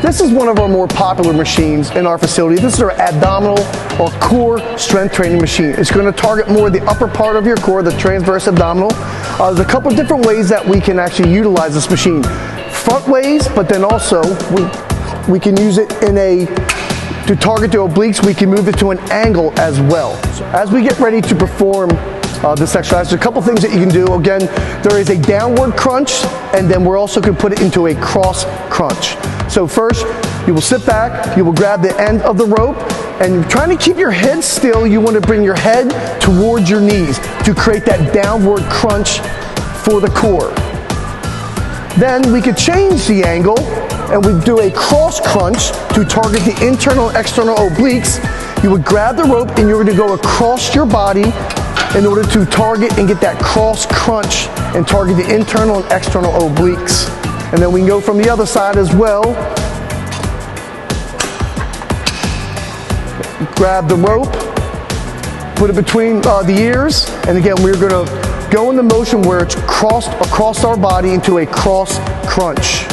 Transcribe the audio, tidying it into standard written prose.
This is one of our more popular machines in our facility. This is our abdominal or core strength training machine. It's going to target more the upper part of your core, the transverse abdominal. There's a couple different ways that we can actually utilize this machine. Front ways, but then also we can use it to target the obliques. We can move it to an angle as well. So as we get ready to perform this exercise, there's a couple things that you can do. Again, there is a downward crunch, and then we're also going to put it into a cross crunch. So first, you will sit back, you will grab the end of the rope, and you're trying to keep your head still. You want to bring your head towards your knees to create that downward crunch for the core. Then we could change the angle, and we do a cross crunch to target the internal and external obliques. You would grab the rope, and you're going to go across your body in order to target and get that cross crunch and target the internal and external obliques. And then we can go from the other side as well. Grab the rope, put it between the ears, and again we're going to go in the motion where it's crossed across our body into a cross crunch.